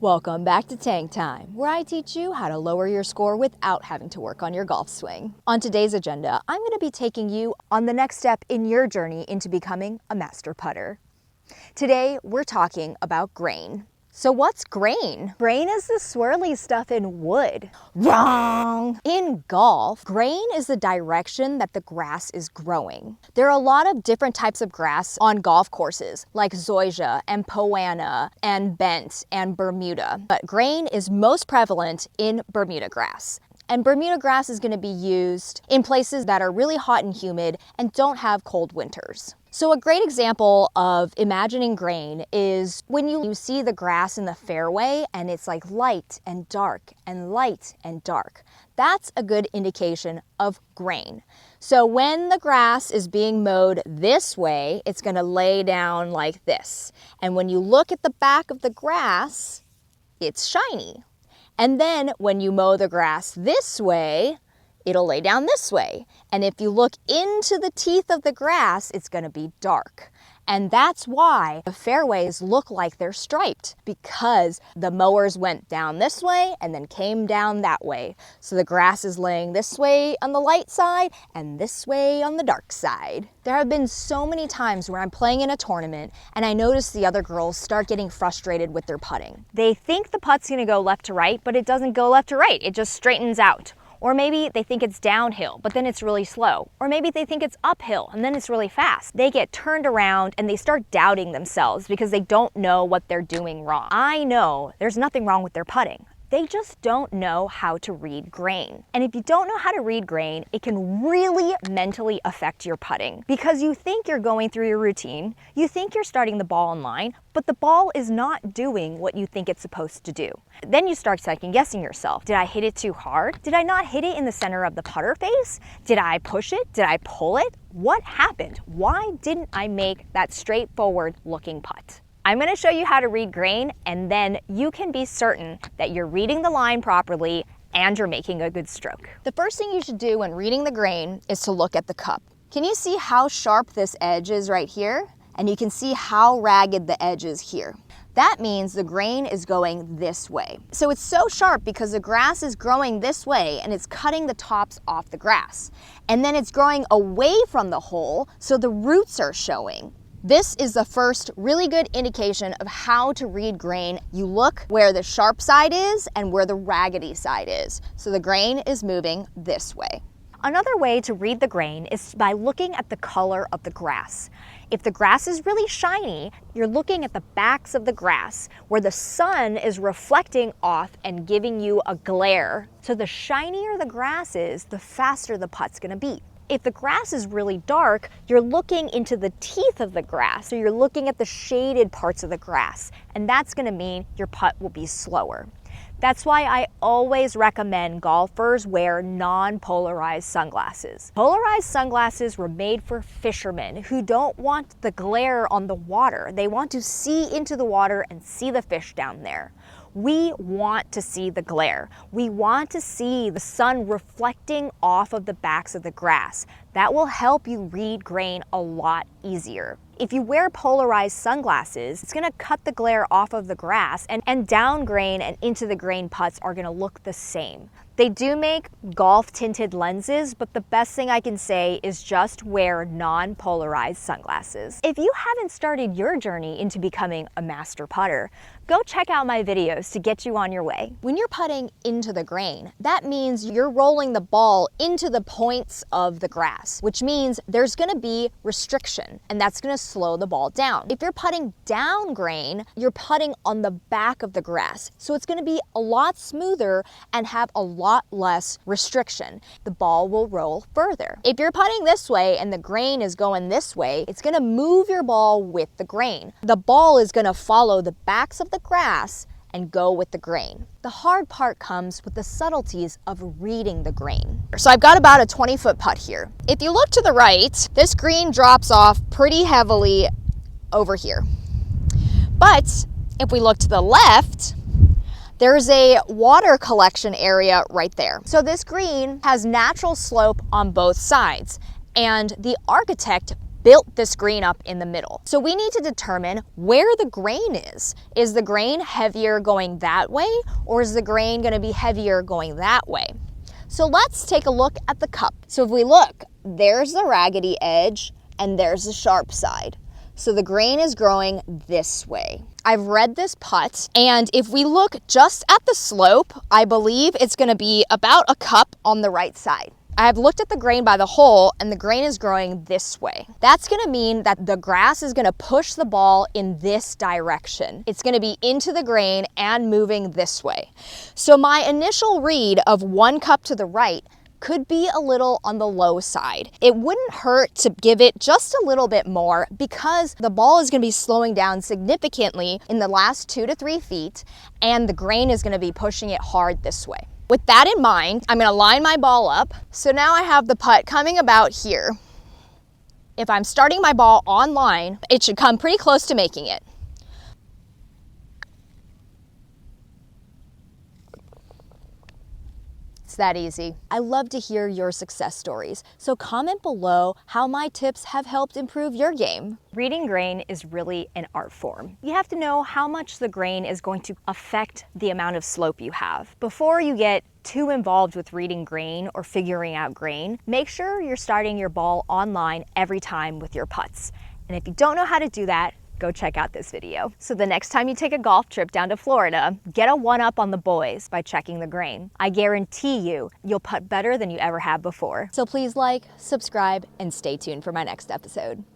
Welcome back to Tank Time, where I teach you how to lower your score without having to work on your golf swing. On today's agenda, I'm going to be taking you on the next step in your journey into becoming a master putter. Today, we're talking about grain. So what's grain? Grain is the swirly stuff in wood. Wrong! In golf, grain is the direction that the grass is growing. There are a lot of different types of grass on golf courses, like zoysia and poana and bent and Bermuda. But grain is most prevalent in Bermuda grass. And Bermuda grass is going to be used in places that are really hot and humid and don't have cold winters. So a great example of imagining grain is when you see the grass in the fairway and it's like light and dark and light and dark. That's a good indication of grain. So when the grass is being mowed this way, it's going to lay down like this. And when you look at the back of the grass, it's shiny. And then when you mow the grass this way, it'll lay down this way. And if you look into the teeth of the grass, it's going to be dark. And that's why the fairways look like they're striped, because the mowers went down this way and then came down that way. So the grass is laying this way on the light side and this way on the dark side. There have been so many times where I'm playing in a tournament and I notice the other girls start getting frustrated with their putting. They think the putt's going to go left to right, but it doesn't go left to right. It just straightens out. Or maybe they think it's downhill, but then it's really slow. Or maybe they think it's uphill and then it's really fast. They get turned around and they start doubting themselves because they don't know what they're doing wrong. I know there's nothing wrong with their putting. They just don't know how to read grain. And if you don't know how to read grain, it can really mentally affect your putting, because you think you're going through your routine, you think you're starting the ball in line, but the ball is not doing what you think it's supposed to do. Then you start second guessing yourself. Did I hit it too hard? Did I not hit it in the center of the putter face? Did I push it? Did I pull it? What happened? Why didn't I make that straightforward looking putt? I'm going to show you how to read grain, and then you can be certain that you're reading the line properly and you're making a good stroke. The first thing you should do when reading the grain is to look at the cup. Can you see how sharp this edge is right here? And you can see how ragged the edge is here. That means the grain is going this way. So it's so sharp because the grass is growing this way and it's cutting the tops off the grass. And then it's growing away from the hole, so the roots are showing. This is the first really good indication of how to read grain. You look where the sharp side is and where the raggedy side is. So the grain is moving this way. Another way to read the grain is by looking at the color of the grass. If the grass is really shiny, you're looking at the backs of the grass where the sun is reflecting off and giving you a glare. So the shinier the grass is, the faster the putt's gonna be. If the grass is really dark, you're looking into the teeth of the grass. So you're looking at the shaded parts of the grass, and that's gonna mean your putt will be slower. That's why I always recommend golfers wear non-polarized sunglasses. Polarized sunglasses were made for fishermen who don't want the glare on the water. They want to see into the water and see the fish down there. We want to see the glare. We want to see the sun reflecting off of the backs of the grass. That will help you read grain a lot easier. If you wear polarized sunglasses, it's gonna cut the glare off of the grass, and down grain and into the grain putts are gonna look the same. They do make golf tinted lenses, but the best thing I can say is just wear non-polarized sunglasses. If you haven't started your journey into becoming a master putter, go check out my videos to get you on your way. When you're putting into the grain, that means you're rolling the ball into the points of the grass, which means there's gonna be restriction, and that's gonna slow the ball down. If you're putting down grain, you're putting on the back of the grass, so it's gonna be a lot smoother and have a lot less restriction. The ball will roll further. If you're putting this way and the grain is going this way, it's gonna move your ball with the grain. The ball is gonna follow the backs of the grass and go with the grain. The hard part comes with the subtleties of reading the grain. So I've got about a 20-foot putt here. If you look to the right, this green drops off pretty heavily over here. But if we look to the left, there's a water collection area right there. So this green has natural slope on both sides, and the architect built this green up in the middle. So we need to determine where the grain is. Is the grain heavier going that way, or is the grain going to be heavier going that way? So let's take a look at the cup. So if we look, there's the raggedy edge and there's the sharp side. So the grain is growing this way. I've read this putt, and if we look just at the slope, I believe it's going to be about a cup on the right side. I have looked at the grain by the hole, and the grain is growing this way. That's going to mean that the grass is going to push the ball in this direction. It's going to be into the grain and moving this way. So my initial read of 1 cup to the right could be a little on the low side. It wouldn't hurt to give it just a little bit more because the ball is going to be slowing down significantly in the last 2 to 3 feet, and the grain is going to be pushing it hard this way. With that in mind, I'm going to line my ball up. So now I have the putt coming about here. If I'm starting my ball on line, it should come pretty close to making it. It's that easy. I love to hear your success stories, so comment below how my tips have helped improve your game. Reading grain is really an art form. You have to know how much the grain is going to affect the amount of slope you have. Before you get too involved with reading grain or figuring out grain, make sure you're starting your ball on line every time with your putts. And if you don't know how to do that, go check out this video. So the next time you take a golf trip down to Florida, get a one-up on the boys by checking the grain. I guarantee you'll putt better than you ever have before. So please like, subscribe, and stay tuned for my next episode.